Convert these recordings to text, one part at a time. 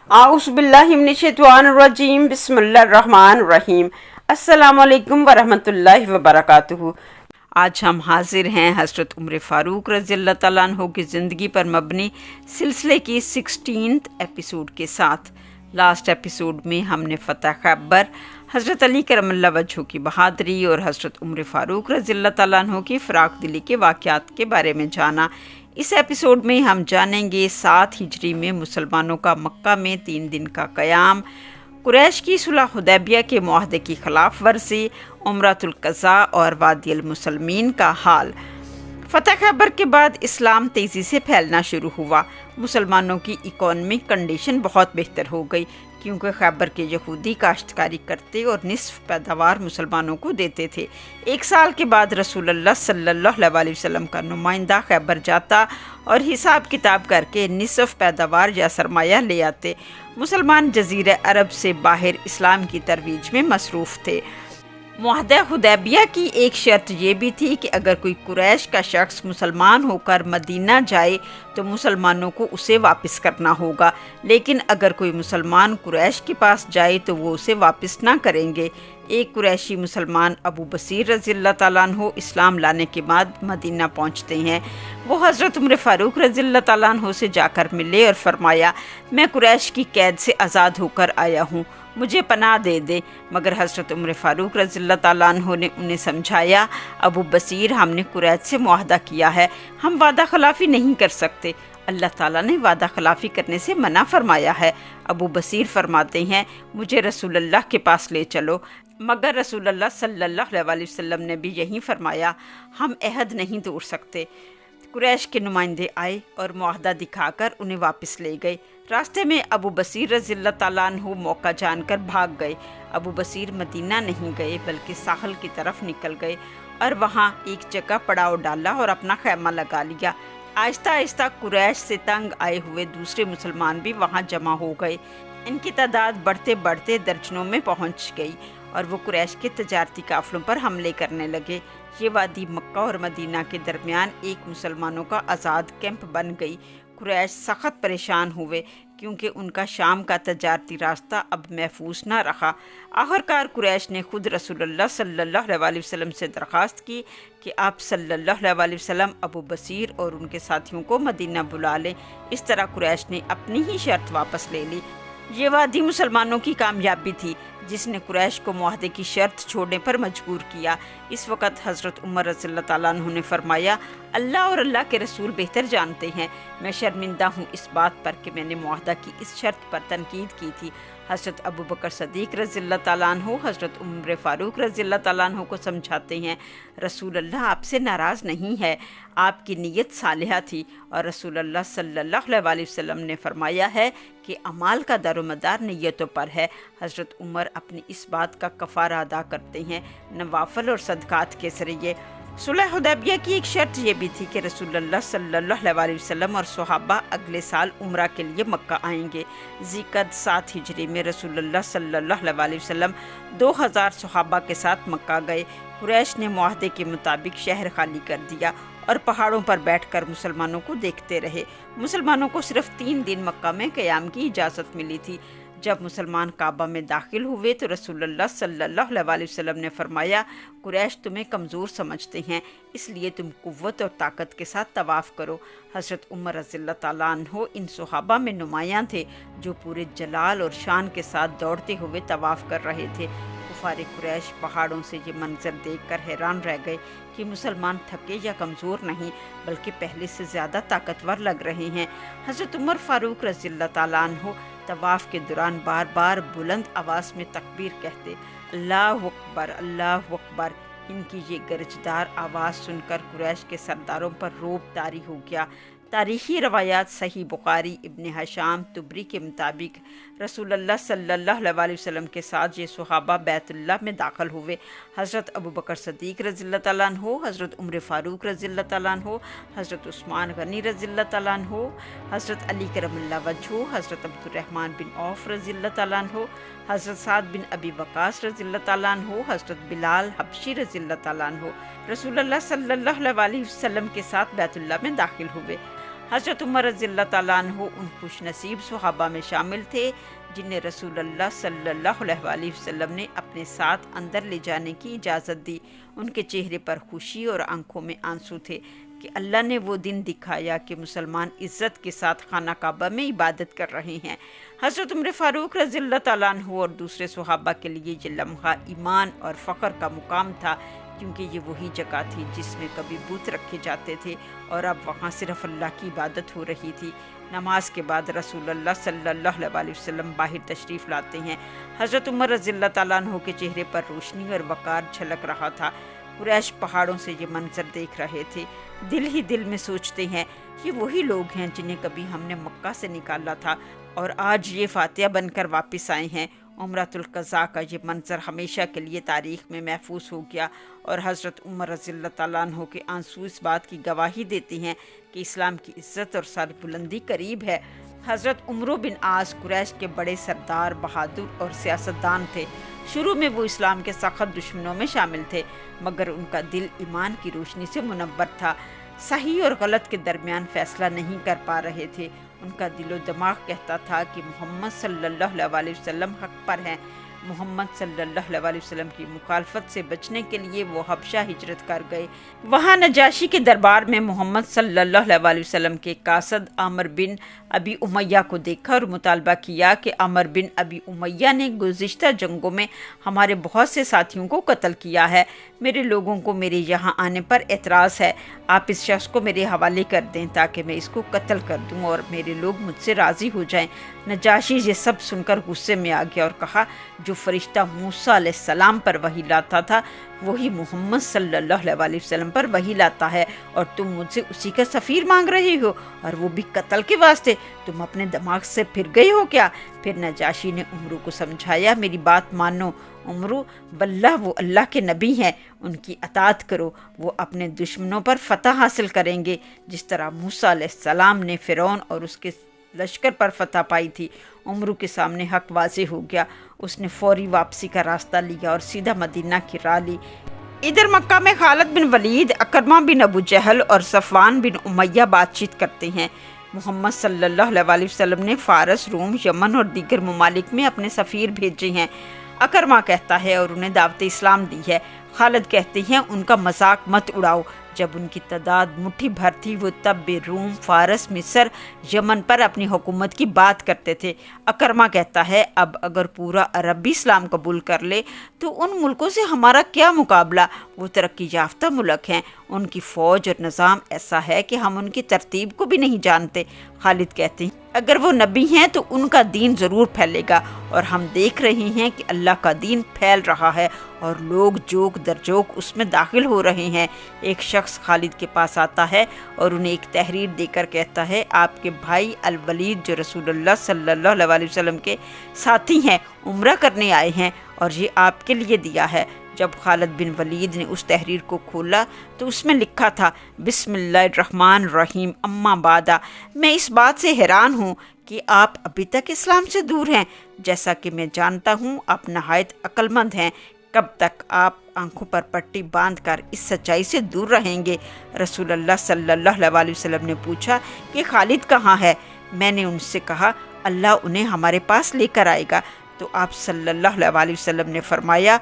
आउज़ बिल्लाहि मिनश्शैतानिर्रजीम बिस्मिल्लाहिर्रहमानिर्रहीम। अस्सलामु अलैकुम वरहमतुल्लाहि वबरकातुहू। आज हम हाजिर हैं हज़रत उमर फ़ारूक रज़ियल्लाहु तआला अन्हु की ज़िंदगी पर मबनी सिलसिले की 16th एपिसोड के साथ। लास्ट एपिसोड में हमने फ़तह खैबर, हज़रत अली करमल्ला वजहू की बहादुरी और हज़रत उमर फ़ारूक रज़ियल्लाहु तआला अन्हु की फ़राक़ दिली के वाक़यात के बारे में जाना। इस एपिसोड में हम जानेंगे 7 हिजरी में मुसलमानों का मक्का में 3 दिन का क़याम, कुरैश की सुलह हुदैबिया के मुआहदे की खिलाफ वर्जी, उम्रतुल क़ज़ा और वादी अल मुसलमीन का हाल। फ़तह खैबर के बाद इस्लाम तेज़ी से फैलना शुरू हुआ। मुसलमानों की इकोनॉमिक कंडीशन बहुत बेहतर हो गई क्योंकि खैबर के यहूदी काश्तकारी करते और निसफ पैदावार मुसलमानों को देते थे। 1 साल के बाद रसूलुल्लाह सल्लल्लाहु अलैहि वसल्लम का नुमाइंदा खैबर जाता और हिसाब किताब करके निसफ पैदावार या सरमाया ले आते। मुसलमान जज़ीरा अरब से बाहर इस्लाम की तरवीज में मसरूफ़ थे। मुआहदा हुदैबिया की एक शर्त ये भी थी कि अगर कोई कुरैश का शख्स मुसलमान होकर मदीना जाए तो मुसलमानों को उसे वापस करना होगा, लेकिन अगर कोई मुसलमान कुरैश के पास जाए तो वो उसे वापस ना करेंगे। एक कुरैशी मुसलमान अबू बसीर रज़ियल्लाहु तआला अन्हु इस्लाम लाने के बाद मदीना पहुंचते हैं। वो हज़रत उमर फ़ारूक रज़ियल्लाहु तआला अन्हु से जाकर मिले और फरमाया, मैं कुरैश की कैद से आज़ाद होकर आया हूँ, मुझे पनाह दे दे। मगर हज़रत उमर फ़ारूक रज़ियल्लाहु तआला अन्हु ने उन्हें समझाया, अबू बसीर, हमने कुरैश से मुआहदा किया है, हम वादा खिलाफ़ी नहीं कर सकते। अल्लाह ताला ने वादा खिलाफ़ी करने से मना फरमाया है। अबू बसीर फरमाते हैं, मुझे रसूलुल्लाह के पास ले चलो। मगर रसूलुल्लाह सल्लल्लाहु अलैहि वसल्लम ने भी यही फरमाया, हम अहद नहीं तोड़ सकते। कुरैश के नुमाइंदे आए और मुआहदा दिखाकर उन्हें वापस ले गए। रास्ते में अबू बसीर रज़ियल्लाहु तआला अन्हु मौका जानकर भाग गए। अबू बसीर मदीना नहीं गए बल्कि साहल की तरफ निकल गए और वहाँ एक जगह पड़ाव डाला और अपना खैमा लगा लिया। आहिस्ता आहिस्ता कुरैश से तंग आए हुए दूसरे मुसलमान भी वहाँ जमा हो गए। इनकी तादाद बढ़ते बढ़ते दर्जनों में पहुँच गई और वो कुरैश के तजारती काफ़िलों पर हमले करने लगे। ये वादी मक्का और मदीना के दरमियान एक मुसलमानों का आज़ाद कैंप बन गई। कुरैश सख्त परेशान हुए क्योंकि उनका शाम का तजारती रास्ता अब महफूज न रहा। आखिरकार कुरैश ने खुद रसूलुल्लाह सल्लल्लाहु अलैहि वसल्लम से दरख्वास्त की कि आप सल्लल्लाहु अलैहि वसल्लम अबू बसीर और उनके साथियों को मदीना बुला लें। इस तरह कुरैश ने अपनी ही शर्त वापस ले ली। ये वादी मुसलमानों की कामयाबी थी जिसने कुरैश को मुआहदे की शर्त छोड़ने पर मजबूर किया। इस वक्त हज़रत उमर रज़ियल्लाहु तआला अन्हु ने फरमाया, अल्लाह और अल्लाह के रसूल बेहतर जानते हैं, मैं शर्मिंदा हूँ इस बात पर कि मैंने मुआहदा की इस शर्त पर तनकीद की थी। हज़रत अबू बकर सदीक़ रज़ियल्लाहु तआला अन्हु हज़रत उमर फ़ारूक रज़ियल्लाहु तआला अन्हु को समझाते हैं, रसूलुल्लाह आपसे नाराज़ नहीं है, आपकी नीयत सालिहा थी और रसूलुल्लाह सल्लल्लाहु अलैहि वसल्लम ने फरमाया है कि अमाल का दारोमदार नीयतों पर है। हज़रत उमर अपनी इस बात का कफ़ारा अदा करते हैं नवाफल और सदक़ात के ज़रिए। सुलह हुदैबिया की एक शर्त यह भी थी कि रसूलुल्लाह सल्लल्लाहु अलैहि वसल्लम और सहाबा अगले साल उम्रा के लिए मक्का आएंगे। ज़िक़द 7 हिजरी में रसूलुल्लाह सल्लल्लाहु अलैहि वसल्लम 2000 सहाबा के साथ मक्का गए। कुरैश ने मुआहदे के मुताबिक शहर खाली कर दिया और पहाड़ों पर बैठकर मुसलमानों को देखते रहे। मुसलमानों को सिर्फ 3 दिन मक्का में क़याम की इजाज़त मिली थी। जब मुसलमान काबा में दाखिल हुए तो रसूलुल्लाह सल्लल्लाहु अलैहि वसल्लम ने फरमाया, कुरैश तुम्हें कमज़ोर समझते हैं, इसलिए तुम कुव्वत और ताकत के साथ तवाफ़ करो। हज़रत उमर रज़ियल्लाहु तआला अन्हु इन सहाबा में नुमायां थे जो पूरे जलाल और शान के साथ दौड़ते हुए तवाफ़ कर रहे थे। कुफ़ार कुरैश पहाड़ों से ये मंजर देखकर हैरान रह गए कि मुसलमान थके या कमज़ोर नहीं बल्कि पहले से ज़्यादा ताकतवर लग रहे हैं। हज़रत उमर फ़ारूक रज़ियल्लाहु तआला अन्हु तवाफ़ के दौरान बार बार बुलंद आवाज़ में तकबीर कहते, अल्लाहु अकबर, अल्लाहु अकबर। इनकी ये गरजदार आवाज़ सुनकर कुरैश के सरदारों पर रोब तारी हो गया। तारीख़ी रवायात सही बुखारी, इब्न हशाम, तुबरी के मुताबिक रसूलुल्लाह सल्लल्लाहु अलैहि वसल्लम के साथ ये सहाबा बैतुल्लाह में दाखिल हुए। हज़रत अबू बकर सदीक़ रज़ियल्लाहु तआला अन्हु, हज़रत उमर फ़ारूक रज़ियल्लाहु तआला अन्हु, हज़रत उस्मान गनी रज़ियल्लाहु तआला अन्हु, हज़रत अली करमल्ला वजहू, हज़रत अब्दुर्रहमान बिन औफ़ रज़ियल्लाहु तआला अन्हु, हज़रत साद बिन अबी वक़ास रज़ियल्लाहु तआला अन्हु, हज़रत बिलाल हबशी रज़ियल्लाहु तआला अन्हु रसूलुल्लाह सल्लल्लाहु अलैहि वसल्लम के साथ बैतुल्लाह में दाखिल हुए। हज़रत उमर रज़ियल्लाहु ताला अन्हु उन खुश नसीब सहाबा में शामिल थे जिन्हें रसूलुल्लाह सल्लल्लाहु अलैहि वसल्लम ने अपने साथ अंदर ले जाने की इजाज़त दी। उनके चेहरे पर खुशी और आंखों में आंसू थे कि अल्लाह ने वो दिन दिखाया कि मुसलमान इज़्ज़त के साथ खाना काबा में इबादत कर रहे हैं। हज़रत उमर फ़ारूक रज़ियल्लाहु ताला अन्हु और दूसरे सहाबा के लिए ये लम्हा ईमान और फ़ख्र का मुकाम था, क्योंकि ये वही जगह थी जिसमें कभी बुत रखे जाते थे और अब वहाँ सिर्फ अल्लाह की इबादत हो रही थी। नमाज के बाद रसूलुल्लाह सल्लल्लाहु अलैहि वसल्लम बाहर तशरीफ़ लाते हैं। हज़रत उमर रज़ियल्लाहु ताला अन्हु के चेहरे पर रोशनी और वक़ार झलक रहा था। कुरैश पहाड़ों से ये मंजर देख रहे थे। दिल ही दिल में सोचते हैं, ये वही लोग हैं जिन्हें कभी हमने मक्का से निकाला था और आज ये फातिहा बनकर वापस आए हैं। उम्रतुल क़ज़ा का ये मंजर हमेशा के लिए तारीख़ में महफूज हो गया और हज़रत उमर रज़ियल्लाहु ताला अन्हु के आंसू इस बात की गवाही देती हैं कि इस्लाम की इज़्ज़त और सरबुलंदी करीब है। हज़रत उमर बिन आस कुरैश के बड़े सरदार, बहादुर और सियासतदान थे। शुरू में वो इस्लाम के सख्त दुश्मनों में शामिल थे, मगर उनका दिल ईमान की रोशनी से मुनव्वर था। सही और गलत के दरमियान फ़ैसला नहीं कर पा रहे थे। उनका दिलो दिमाग कहता था कि मोहम्मद सल्लल्लाहु अलैहि वसल्लम हक़ पर हैं। मोहम्मद सल्लल्लाहु अलैहि वसल्लम की मुखालफत से बचने के लिए वो हबशा हिजरत कर गए। वहाँ नजाशी के दरबार में मोहम्मद सल्लल्लाहु अलैहि वसल्लम के कासद आमिर बिन अबी उमैया को देखा और मुतालबा किया कि आमिर बिन अबी उमैया ने गुज़िश्ता जंगों में हमारे बहुत से साथियों को कत्ल किया है। मेरे लोगों को मेरे यहाँ आने पर एतराज़ है। आप इस शख्स को मेरे हवाले कर दें ताकि मैं इसको कत्ल कर दूँ और मेरे लोग मुझसे राज़ी हो जाएं। नजाशी ये सब सुनकर गुस्से में आ गया और कहा, जो फरिश्ता मूसा अलैहिस्सलाम पर वही लाता था वही मोहम्मद सल्लल्लाहु अलैहि वसल्लम पर वही लाता है और तुम मुझसे उसी का सफ़ीर मांग रहे हो, और वो भी कत्ल के वास्ते। तुम अपने दिमाग से फिर गए हो क्या? फिर नजाशी ने उमरू को समझाया, मेरी बात मानो उमरू, वल्लाह वो अल्लाह के नबी हैं, उनकी अताअत करो, वो अपने दुश्मनों पर फतह हासिल करेंगे जिस तरह मूसा अलैहिस्सलाम ने फ़िरौन और उसके लश्कर पर फतह पाई थी। उमरू के सामने हक वाज़े हो गया। उसने फौरी वापसी का रास्ता लिया और सीधा मदीना की राह ली। इधर मक्का में खालिद बिन वलीद, अकरमा बिन अबू जहल और सफ़वान बिन उमैया बातचीत करते हैं। मोहम्मद सल्लल्लाहु अलैहि वसल्लम ने फ़ारस, रोम, यमन और दीगर ममालिक में अपने सफ़ीर भेजे हैं। अकरमा कहता है और उन्हें दावत इस्लाम दी है। खालिद कहते हैं, उनका मजाक मत उड़ाओ। जब उनकी तादाद मुट्ठी भर थी वो तब भी रूम, फ़ारस, मिस्र, यमन पर अपनी हुकूमत की बात करते थे। अकरमा कहता है, अब अगर पूरा अरब भी इस्लाम कबूल कर ले तो उन मुल्कों से हमारा क्या मुकाबला? वो तरक्की याफ्ता मुल्क हैं, उनकी फ़ौज और निज़ाम ऐसा है कि हम उनकी तरतीब को भी नहीं जानते। खालिद कहते हैं, अगर वो नबी हैं तो उनका दीन ज़रूर फैलेगा, और हम देख रहे हैं कि अल्लाह का दीन फैल रहा है और लोग जोक दर जोक उसमें दाखिल हो रहे हैं। एक शख्स खालिद के पास आता है और उन्हें एक तहरीर देकर कहता है, आपके भाई अल वलीद जो रसूलुल्लाह सल्लल्लाहु अलैहि वसल्लम के साथी हैं, उम्रा करने आए हैं और ये आपके लिए दिया है। जब खालिद बिन वलीद ने उस तहरीर को खोला तो उसमें लिखा था, बिस्मिल्लाहिर्रहमानिर्रहीम, अम्मा बादा। मैं इस बात से हैरान हूँ कि आप अभी तक इस्लाम से दूर हैं। जैसा कि मैं जानता हूँ आप नहायत अक्लमंद हैं। कब तक आप आंखों पर पट्टी बांधकर इस सच्चाई से दूर रहेंगे? रसूलुल्लाह सल्लल्लाहु अलैहि वसल्लम ने पूछा कि खालिद कहाँ है? मैंने उनसे कहा, अल्लाह उन्हें हमारे पास लेकर आएगा। तो आप सल्लल्लाहु अलैहि वसल्लम ने फरमाया,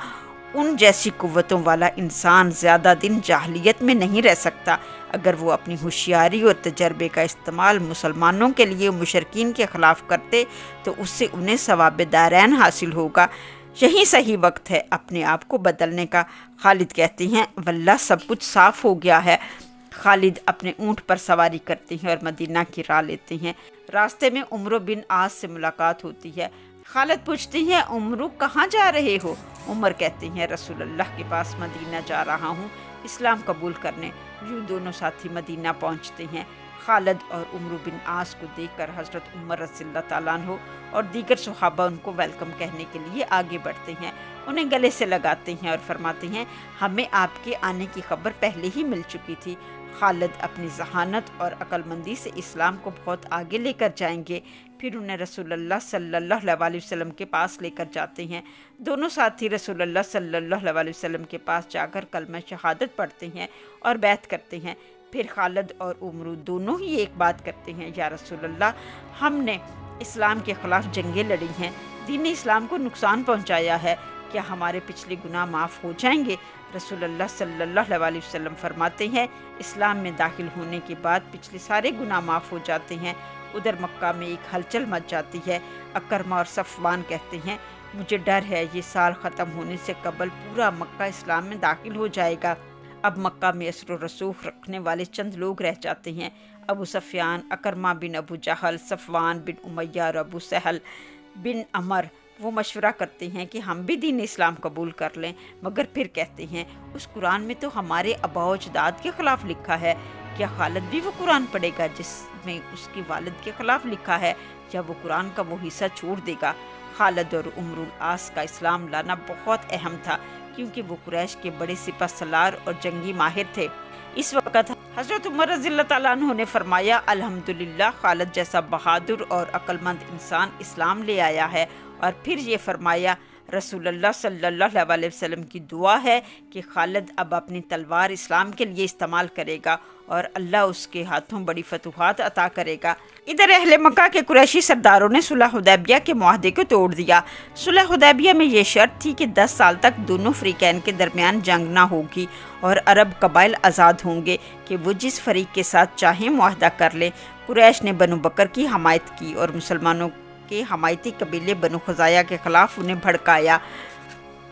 उन जैसी कुव्वतों वाला इंसान ज़्यादा दिन जाहलियत में नहीं रह सकता। अगर वो अपनी होशियारी और तजर्बे का इस्तेमाल मुसलमानों के लिए मुशरकीन के ख़िलाफ़ करते तो उससे उन्हें सवाब दारैन हासिल होगा। यही सही वक्त है अपने आप को बदलने का। खालिद कहते हैं, वल्लाह सब कुछ साफ़ हो गया है। खालिद अपने ऊँट पर सवारी करते हैं और मदीना की राह लेते हैं। रास्ते में उमर बिन आस से मुलाकात होती है। खालिद पूछती हैं, उमर कहाँ जा रहे हो? उमर कहते हैं, रसूलुल्लाह के पास मदीना जा रहा हूँ इस्लाम कबूल करने। यूँ दोनों साथी मदीना पहुँचते हैं। खालिद और उमर बिन आस को देखकर हज़रत उमर रज़ियल्लाहु ताला अन्हु और दीगर सहाबा उनको वेलकम कहने के लिए आगे बढ़ते हैं, उन्हें गले से लगाते हैं और फरमाते हैं, हमें आपके आने की खबर पहले ही मिल चुकी थी। खालिद अपनी जहानत और अक्लमंदी से इस्लाम को बहुत आगे लेकर जाएंगे। फिर उन्हें रसूलुल्लाह सल्लल्लाहु अलैहि वसल्लम के पास लेकर जाते हैं। दोनों साथी रसूलुल्लाह सल्लल्लाहु अलैहि वसल्लम के पास जाकर कलमा शहादत पढ़ते हैं और बैत करते हैं। پھر خالد اور عمر دونوں ہی ایک بات کرتے ہیں، یا رسول اللہ، ہم نے اسلام کے خلاف جنگیں لڑی ہیں، دین اسلام کو نقصان پہنچایا ہے، کیا ہمارے پچھلے گناہ معاف ہو جائیں گے؟ رسول اللہ صلی اللہ علیہ وسلم فرماتے ہیں، اسلام میں داخل ہونے کے بعد پچھلے سارے گناہ معاف ہو جاتے ہیں۔ ادھر مکہ میں ایک ہلچل مچ جاتی ہے۔ اکرمہ اور صفوان کہتے ہیں، مجھے ڈر ہے یہ سال ختم ہونے سے قبل پورا مکہ اسلام میں داخل ہو جائے گا۔ اب مکہ میں اثر و رسوخ رکھنے والے چند لوگ رہ جاتے ہیں، ابو سفیان، اکرمہ بن ابو جہل، صفوان بن امیہ اور ابو سہل بن عمر۔ وہ مشورہ کرتے ہیں کہ ہم بھی دین اسلام قبول کر لیں، مگر پھر کہتے ہیں، اس قرآن میں تو ہمارے آباء و اجداد کے خلاف لکھا ہے، کیا خالد بھی وہ قرآن پڑھے گا جس میں اس کے والد کے خلاف لکھا ہے، یا وہ قرآن کا وہ حصہ چھوڑ دے گا؟ خالد اور عمرو العاص کا اسلام لانا بہت اہم تھا، کیونکہ وہ قریش کے بڑے سپہ سالار اور جنگی ماہر تھے۔ اس وقت حضرت عمر رضی اللہ تعالیٰ عنہ نے فرمایا، الحمدللہ، خالد جیسا بہادر اور عقل مند انسان اسلام لے آیا ہے۔ اور پھر یہ فرمایا، رسول اللہ صلی اللہ علیہ وسلم کی دعا ہے کہ خالد اب اپنی تلوار اسلام کے لیے استعمال کرے گا اور اللہ اس کے ہاتھوں بڑی فتوحات عطا کرے گا۔ ادھر اہل مکہ کے قریشی سرداروں نے صلح حدیبیہ کے معاہدے کو توڑ دیا۔ صلح حدیبیہ میں یہ شرط تھی کہ 10 سال تک دونوں فریقین کے درمیان جنگ نہ ہوگی اور عرب قبائل آزاد ہوں گے کہ وہ جس فریق کے ساتھ چاہیں معاہدہ کر لیں۔ قریش نے بنو بکر کی حمایت کی اور مسلمانوں کے حمایتی قبیلے بنو خزاعہ کے خلاف انہیں بھڑکایا۔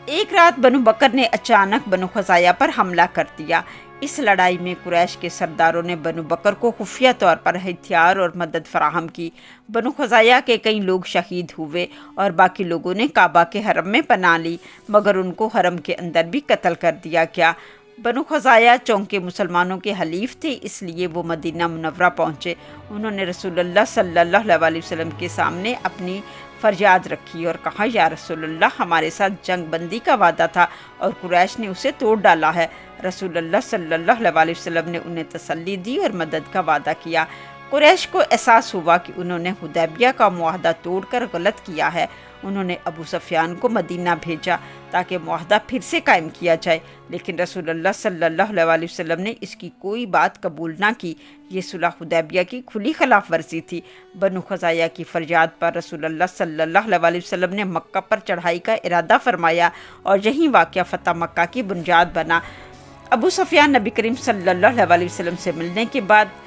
ایک رات بنو بکر نے اچانک بنو خزاعہ پر حملہ کر دیا۔ اس لڑائی میں قریش کے سرداروں نے بنو بکر کو خفیہ طور پر ہتھیار اور مدد فراہم کی۔ بنو خزاعہ کے کئی لوگ شہید ہوئے اور باقی لوگوں نے کعبہ کے حرم میں پناہ لی، مگر ان کو حرم کے اندر بھی قتل کر دیا گیا۔ بنو خزاعہ چونکہ مسلمانوں کے حلیف تھے، اس لیے وہ مدینہ منورہ پہنچے۔ انہوں نے رسول اللہ صلی اللہ علیہ وسلم کے سامنے اپنی فریاد رکھی اور کہا، یا رسول اللہ، ہمارے ساتھ جنگ بندی کا وعدہ تھا اور قریش نے اسے توڑ ڈالا ہے۔ رسول اللہ صلی اللہ علیہ وسلم نے انہیں تسلی دی اور مدد کا وعدہ کیا۔ قریش کو احساس ہوا کہ انہوں نے حدیبیہ کا معاہدہ توڑ کر غلط کیا ہے۔ انہوں نے ابو سفیان کو مدینہ بھیجا تاکہ معاہدہ پھر سے قائم کیا جائے، لیکن رسول اللہ صلی اللہ علیہ وسلم نے اس کی کوئی بات قبول نہ کی۔ یہ صلح حدیبیہ کی کھلی خلاف ورزی تھی۔ بنو خزاعہ کی فریاد پر رسول اللہ صلی اللہ علیہ وسلم نے مکہ پر چڑھائی کا ارادہ فرمایا اور یہی واقعہ فتح مکہ کی بنیاد بنا۔ ابو سفیان نبی کریم صلی اللہ علیہ وسلم سے ملنے کے بعد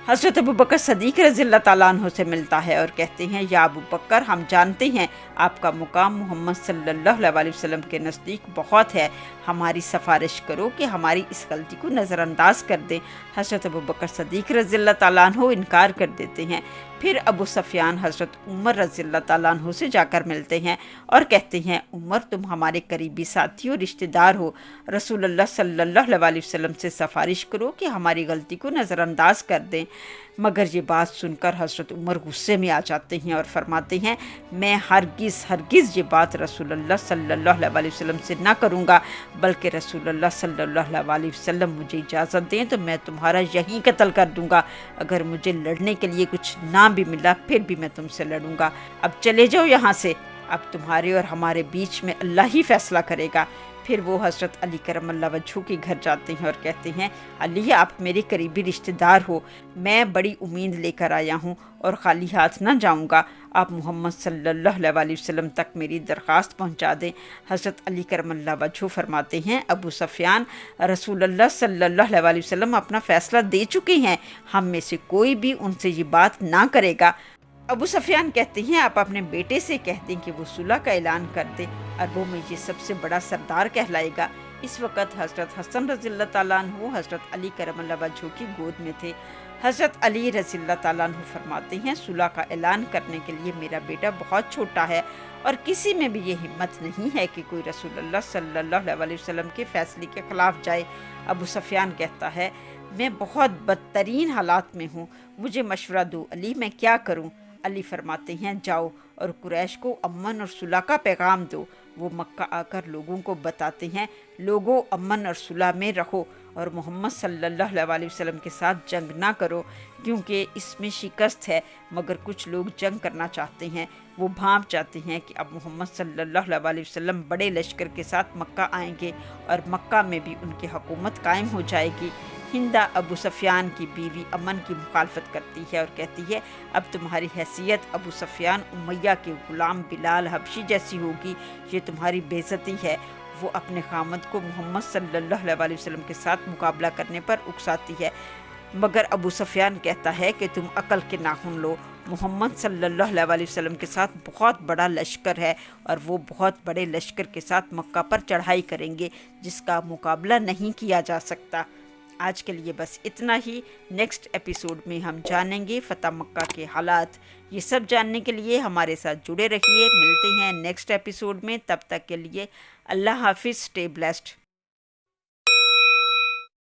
حضرت ابو بکر صدیق رضی اللہ تعالیٰ عنہ سے ملتا ہے اور کہتے ہیں، یا ابو بکر، ہم جانتے ہیں آپ کا مقام محمد صلی اللہ علیہ وسلم کے نزدیک بہت ہے، ہماری سفارش کرو کہ ہماری اس غلطی کو نظر انداز کر دیں۔ حضرت ابو بکر صدیق رضی اللہ تعالیٰ عنہ انکار کر دیتے ہیں۔ پھر ابو سفیان حضرت عمر رضی اللہ تعالیٰ عنہ سے جا کر ملتے ہیں اور کہتے ہیں، عمر، تم ہمارے قریبی ساتھی اور رشتہ دار ہو، رسول اللہ صلی اللہ علیہ وسلم سے سفارش کرو کہ ہماری غلطی کو نظر انداز کر دیں۔ مگر یہ بات سن کر حضرت عمر غصے میں آ جاتے ہیں اور فرماتے ہیں، میں ہرگز یہ بات رسول اللہ صلی اللہ علیہ وسلم سے نہ کروں گا، بلکہ رسول اللہ صلی اللہ علیہ وسلم مجھے اجازت دیں تو میں تمہارا یہیں قتل کر دوں گا۔ اگر مجھے لڑنے کے لیے کچھ نہ بھی ملا پھر بھی میں تم سے لڑوں گا۔ اب چلے جاؤ یہاں سے، اب تمہارے اور ہمارے بیچ میں اللہ ہی فیصلہ کرے گا۔ پھر وہ حضرت علی کرم اللہ وجہہ کے گھر جاتے ہیں اور کہتے ہیں، علی، آپ میرے قریبی رشتہ دار ہو، میں بڑی امید لے کر آیا ہوں اور خالی ہاتھ نہ جاؤں گا، آپ محمد صلی اللہ علیہ وسلم تک میری درخواست پہنچا دیں۔ حضرت علی کرم اللہ وجہہ فرماتے ہیں، ابو سفیان، رسول اللہ صلی اللہ علیہ وسلم اپنا فیصلہ دے چکے ہیں، ہم میں سے کوئی بھی ان سے یہ بات نہ کرے گا۔ ابو سفیان کہتے ہیں، آپ اپنے بیٹے سے کہہ دیں کہ وہ صلح کا اعلان کر دے، عربوں میں یہ سب سے بڑا سردار کہلائے گا۔ اس وقت حضرت حسن رضی اللہ تعالیٰ عنہ حضرت علی کرم اللہ وجہہ کی گود میں تھے۔ حضرت علی رضی اللہ تعالیٰ عنہ فرماتے ہیں، صلح کا اعلان کرنے کے لیے میرا بیٹا بہت چھوٹا ہے اور کسی میں بھی یہ ہمت نہیں ہے کہ کوئی رسول اللہ صلی اللہ علیہ وسلم کے فیصلے کے خلاف جائے۔ ابو سفیان کہتا ہے، میں بہت بدترین حالات میں ہوں، مجھے مشورہ دو علی، میں کیا کروں؟ علی فرماتے ہیں، جاؤ اور قریش کو امن اور صلح کا پیغام دو۔ وہ مکہ آ کر لوگوں کو بتاتے ہیں، لوگوں، امن اور صلح میں رہو اور محمد صلی اللہ علیہ وسلم کے ساتھ جنگ نہ کرو، کیونکہ اس میں شکست ہے۔ مگر کچھ لوگ جنگ کرنا چاہتے ہیں، وہ بھانپ جاتے ہیں کہ اب محمد صلی اللہ علیہ وسلم بڑے لشکر کے ساتھ مکہ آئیں گے اور مکہ میں بھی ان کی حکومت قائم ہو جائے گی۔ ہندا ابو سفیان کی بیوی امن کی مخالفت کرتی ہے اور کہتی ہے اب تمہاری حیثیت ابو سفیان امیہ کے غلام بلال حبشی جیسی ہوگی، یہ تمہاری بے عزتی ہے۔ وہ اپنے خامد کو محمد صلی اللہ علیہ وسلم کے ساتھ مقابلہ کرنے پر اکساتی ہے، مگر ابو سفیان کہتا ہے کہ تم عقل کے ناخن لو، محمد صلی اللہ علیہ وسلم کے ساتھ بہت بڑا لشکر ہے اور وہ بہت بڑے لشکر کے ساتھ مکہ پر چڑھائی کریں گے جس کا مقابلہ نہیں کیا جا سکتا۔ آج کے لیے بس اتنا ہی، نیکسٹ ایپیسوڈ میں ہم جانیں گے فتح مکہ کے حالات۔ یہ سب جاننے کے لیے ہمارے ساتھ جڑے رہیے، ملتے ہیں نیکسٹ ایپیسوڈ میں، تب تک کے لیے اللہ حافظ، اسٹے بلیسڈ۔